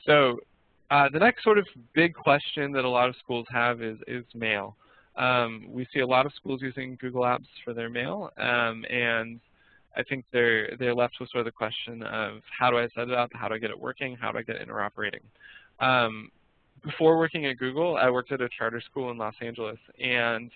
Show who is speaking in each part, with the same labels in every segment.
Speaker 1: So the next sort of big question that a lot of schools have is mail. We see a lot of schools using Google Apps for their mail, and I think they're left with sort of the question of how do I set it up, how do I get it working, how do I get it interoperating. Before working at Google, I worked at a charter school in Los Angeles, and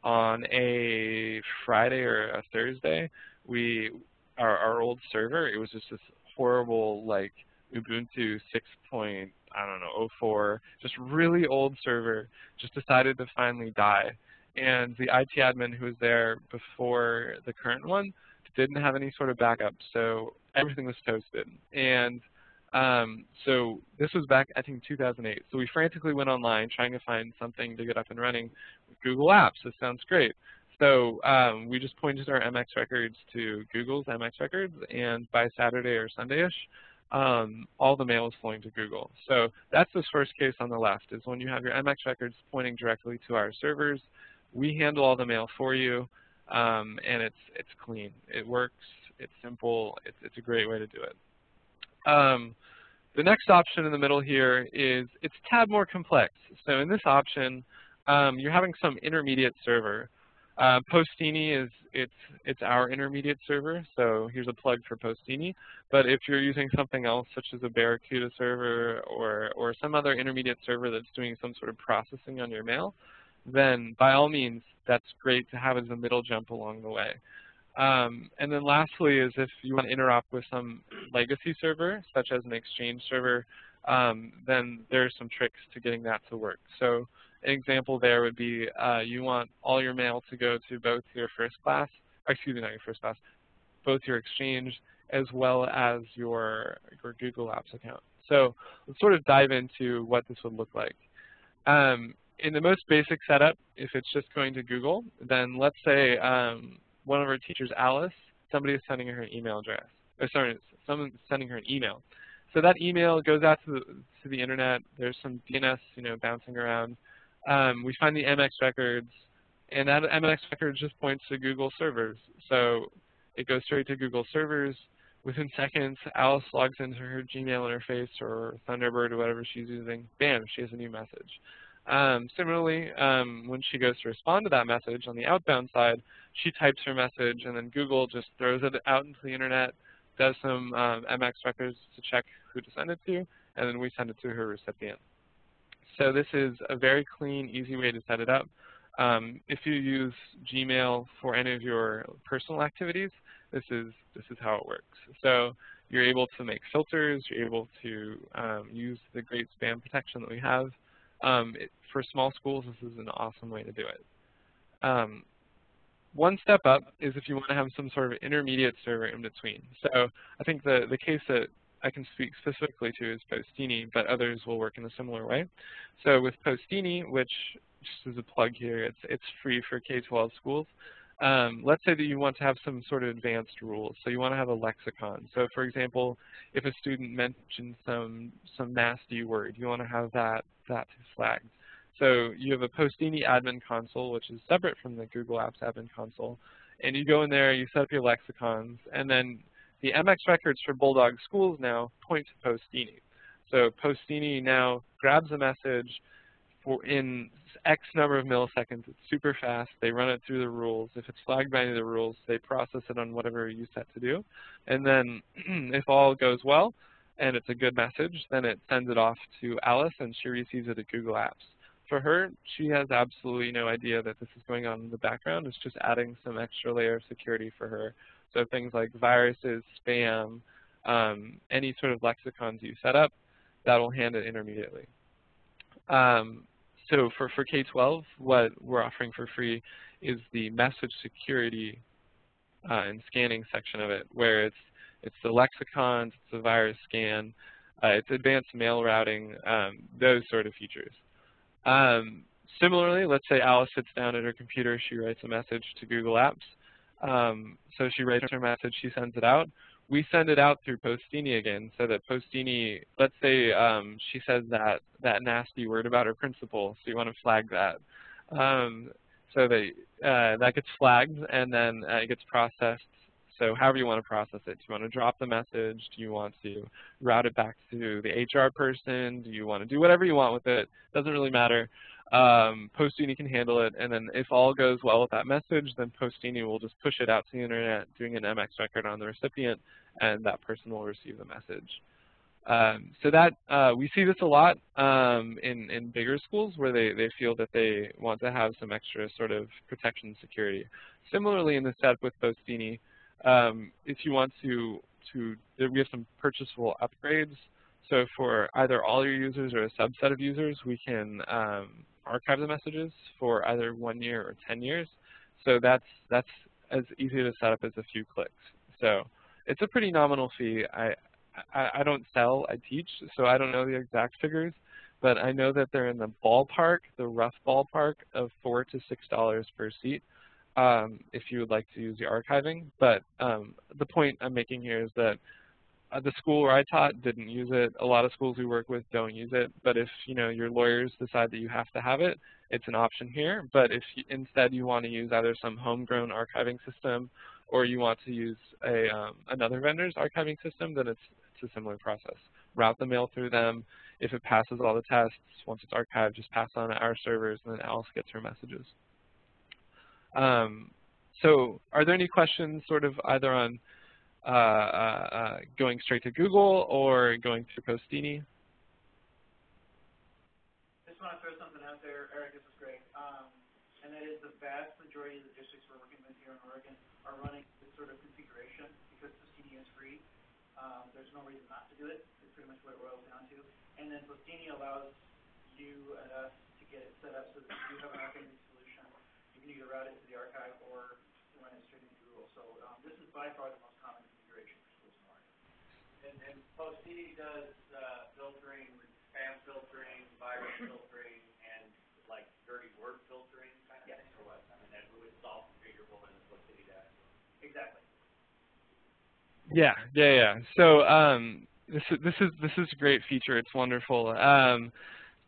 Speaker 1: on a Friday or a Thursday, our old server, it was just this horrible like Ubuntu 6.04, just really old server, just decided to finally die. And the IT admin who was there before the current one didn't have any sort of backup, so everything was toasted. And so this was back, I think, 2008. So we frantically went online trying to find something to get up and running. Google Apps, this sounds great. So we just pointed our MX records to Google's MX records, and by Saturday or Sunday-ish, all the mail is flowing to Google. So that's this first case on the left, is when you have your MX records pointing directly to our servers, we handle all the mail for you, and it's clean. It works, it's simple, it's a great way to do it. The next option in the middle here is it's a tad more complex. So in this option, you're having some intermediate server. Postini it's our intermediate server, so here's a plug for Postini. But if you're using something else, such as a Barracuda server or some other intermediate server that's doing some sort of processing on your mail, then by all means, that's great to have as a middle jump along the way. And then lastly is if you want to interop with some legacy server, such as an Exchange server, then there's some tricks to getting that to work. So an example there would be you want all your mail to go to both your first class, excuse me, not your first class, both your Exchange as well as your Google Apps account. So let's sort of dive into what this would look like. In the most basic setup, if it's just going to Google, then let's say one of our teachers, Alice, somebody is sending her an email address. Or sorry, someone's sending her an email. So that email goes out to the internet. There's some DNS, bouncing around. We find the MX records, and that MX record just points to Google servers. So it goes straight to Google servers. Within seconds, Alice logs into her Gmail interface or Thunderbird or whatever she's using. Bam, she has a new message. Similarly, when she goes to respond to that message on the outbound side, she types her message, and then Google just throws it out into the internet, does some MX records to check who to send it to, and then we send it to her recipient. So this is a very clean, easy way to set it up. If you use Gmail for any of your personal activities, this is how it works. So you're able to make filters, you're able to use the great spam protection that we have. For small schools, this is an awesome way to do it. One step up is if you want to have some sort of intermediate server in between. So I think the case that I can speak specifically to is Postini, but others will work in a similar way. So with Postini, which just as a plug here, it's free for K-12 schools. Let's say that you want to have some sort of advanced rules. So you want to have a lexicon. So for example, if a student mentions some nasty word, you want to have that flagged. So you have a Postini admin console, which is separate from the Google Apps admin console. And you go in there, you set up your lexicons, and then the MX records for Bulldog schools now point to Postini. So Postini now grabs a message in X number of milliseconds. It's super fast. They run it through the rules. If it's flagged by any of the rules, they process it on whatever you set to do. And then if all goes well and it's a good message, then it sends it off to Alice, and she receives it at Google Apps. For her, she has absolutely no idea that this is going on in the background. It's just adding some extra layer of security for her. So things like viruses, spam, any sort of lexicons you set up, that will hand it intermediately. So for K-12, what we're offering for free is the message security and scanning section of it, where it's the lexicons, it's the virus scan, it's advanced mail routing, those sort of features. Similarly, let's say Alice sits down at her computer, she writes a message to Google Apps. So she writes her message, she sends it out. We send it out through Postini again, so that Postini, let's say she says that nasty word about her principal, so you want to flag that. So that gets flagged, and then it gets processed. So however you want to process it. Do you want to drop the message? Do you want to route it back to the HR person? Do you want to do whatever you want with it? Doesn't really matter. Postini can handle it, and then if all goes well with that message, then Postini will just push it out to the internet, doing an MX record on the recipient, and that person will receive the message. So that we see this a lot in bigger schools where they feel that they want to have some extra sort of protection and security. Similarly, in the setup with Postini, if you want to we have some purchasable upgrades. So for either all your users or a subset of users, we can archive the messages for either 1 year or 10 years. So that's as easy to set up as a few clicks. So it's a pretty nominal fee. I don't sell, I teach, so I don't know the exact figures, but I know that they're in the ballpark, the rough ballpark of $4 to $6 per seat if you would like to use the archiving. But the point I'm making here is that the school where I taught didn't use it. A lot of schools we work with don't use it. But if your lawyers decide that you have to have it, it's an option here. But if instead you want to use either some homegrown archiving system or you want to use another vendor's archiving system, then it's a similar process. Route the mail through them. If it passes all the tests, once it's archived, just pass on to our servers, and then Alice gets her messages. So are there any questions sort of either on going straight to Google or going through Postini?
Speaker 2: I just want to throw something out there, Eric, this is great. And that is the vast majority of the districts we're working with here in Oregon are running this sort of configuration because Postini is free. There's no reason not to do it. It's pretty much what it boils down to. And then Postini allows you and us to get it set up so that if you have an archiving solution, you can either route it to the archive or run it straight into Google. So this is by far the most common configuration for schools in Oregon. And Postini does filtering, spam filtering, virus filtering, and like dirty word filtering kind of thing, or what? I mean, that it's all configurable in the Postini dashboard. Exactly.
Speaker 1: Yeah. So this is a great feature. It's wonderful.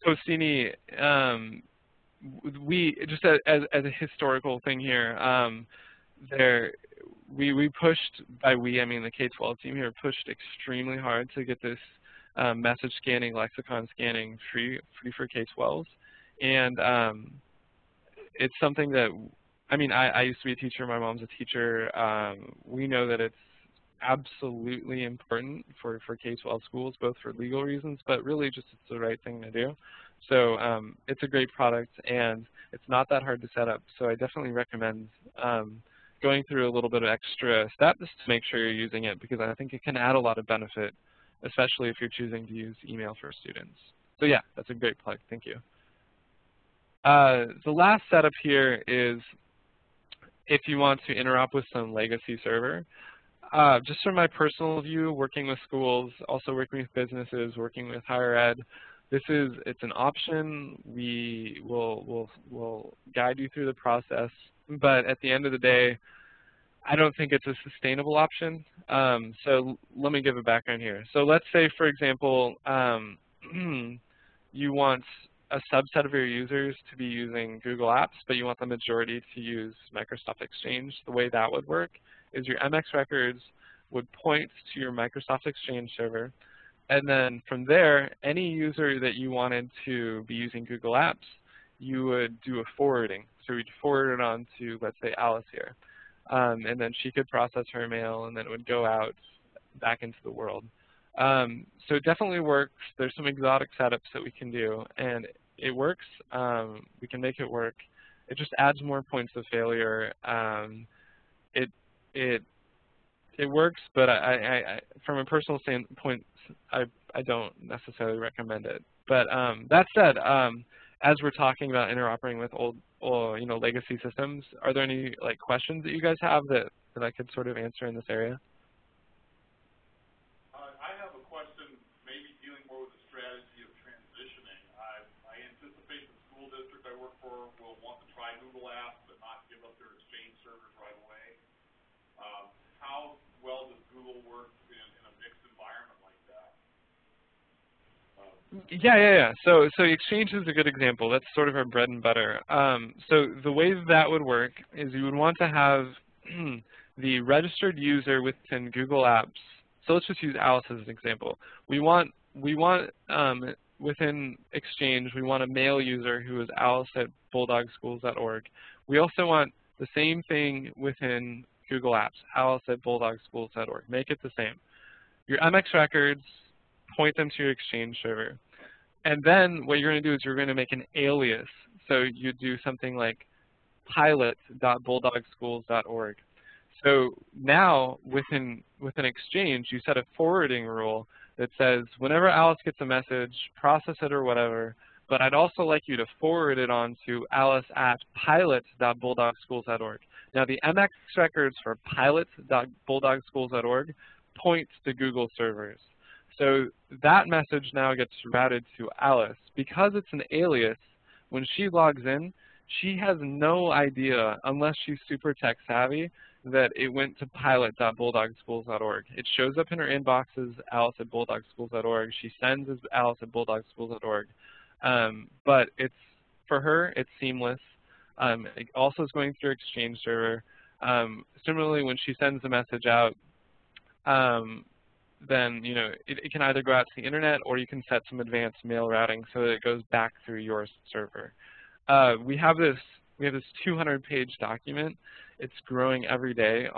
Speaker 1: Postini, we just as a historical thing here, we pushed, by we I mean the K-12 team here, pushed extremely hard to get this message scanning, lexicon scanning free for K-12s, and it's something that I used to be a teacher. My mom's a teacher. We know that it's absolutely important for K-12 schools, both for legal reasons, but really just it's the right thing to do. So it's a great product, and it's not that hard to set up. So I definitely recommend going through a little bit of extra steps to make sure you're using it, because I think it can add a lot of benefit, especially if you're choosing to use email for students. So yeah, that's a great plug. Thank you. The last setup here is if you want to interop with some legacy server. Just from my personal view, working with schools, also working with businesses, working with higher ed, it's an option. We will guide you through the process, but at the end of the day, I don't think it's a sustainable option. So let me give a background here. So let's say, for example, you want a subset of your users to be using Google Apps, but you want the majority to use Microsoft Exchange. The way that would work is your MX records would point to your Microsoft Exchange server, and then from there, any user that you wanted to be using Google Apps, you would do a forwarding. So we'd forward it on to, let's say, Alice here. And then she could process her mail, and then it would go out back into the world. So it definitely works. There's some exotic setups that we can do, and it works. We can make it work. It just adds more points of failure. It works, but I from a personal standpoint, I don't necessarily recommend it. But that said, as we're talking about interoperating with old legacy systems, are there any questions that you guys have that I could sort of answer in this area?
Speaker 3: I have a question, maybe dealing more with the strategy of transitioning. I anticipate the school district I work for will want to try Google Apps, but not give up their Exchange servers right away. How well does Google work in a mixed environment like that?
Speaker 1: Yeah. So Exchange is a good example. That's sort of our bread and butter. So the way that would work is you would want to have the registered user within Google Apps. So let's just use Alice as an example. We want within Exchange, we want a male user who is alice@bulldogschools.org. We also want the same thing within Google Apps, alice@bulldogschools.org. Make it the same. Your MX records, point them to your Exchange server. And then what you're going to do is you're going to make an alias. So you do something like pilot.bulldogschools.org. So now within Exchange, you set a forwarding rule that says whenever Alice gets a message, process it or whatever, but I'd also like you to forward it on to alice@pilot.bulldogschools.org. Now the MX records for pilot.bulldogschools.org points to Google servers. So that message now gets routed to Alice. Because it's an alias, when she logs in, she has no idea, unless she's super tech savvy, that it went to pilot.bulldogschools.org. It shows up in her inbox as alice@bulldogschools.org. She sends as alice@bulldogschools.org. But for her, it's seamless. It also is going through Exchange server. Similarly, when she sends the message out, then it can either go out to the internet or you can set some advanced mail routing so that it goes back through your server. We have this 200-page document. It's growing every day.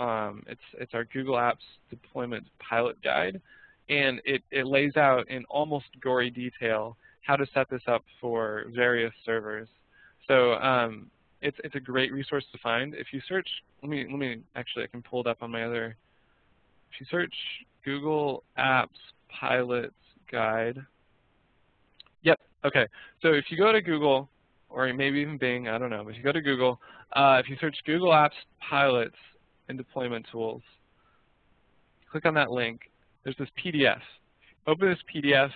Speaker 1: It's our Google Apps deployment pilot guide, and it lays out in almost gory detail how to set this up for various servers. So it's a great resource to find. If you search, let me actually, I can pull it up on my other. If you search Google Apps Pilot Guide, yep, okay. So if you go to Google, or maybe even Bing, I don't know, but if you go to Google, if you search Google Apps Pilots and Deployment Tools, click on that link, there's this PDF. Open this PDF,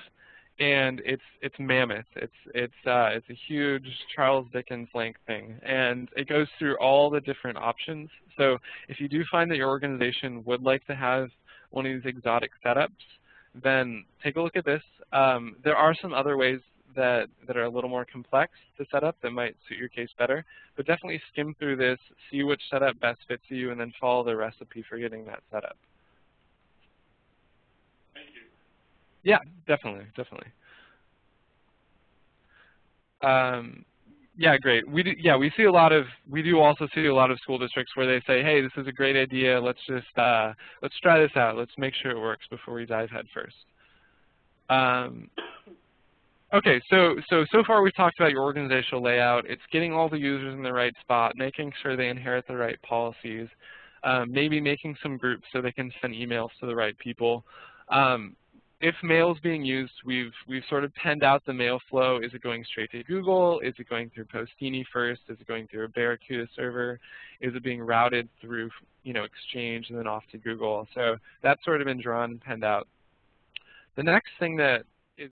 Speaker 1: and it's mammoth. It's a huge Charles Dickens length thing, and it goes through all the different options. So if you do find that your organization would like to have one of these exotic setups, then take a look at this. There are some other ways that are a little more complex to set up that might suit your case better, but definitely skim through this, see which setup best fits you, and then follow the recipe for getting that setup.
Speaker 3: Thank you.
Speaker 1: Yeah, definitely. Yeah, great. We do also see a lot of school districts where they say, hey, this is a great idea. Let's try this out. Let's make sure it works before we dive head first. Okay, so far we've talked about your organizational layout. It's getting all the users in the right spot, making sure they inherit the right policies, maybe making some groups so they can send emails to the right people. If mail is being used, we've sort of penned out the mail flow. Is it going straight to Google? Is it going through Postini first? Is it going through a Barracuda server? Is it being routed through Exchange and then off to Google? So that's sort of been drawn and penned out. The next thing that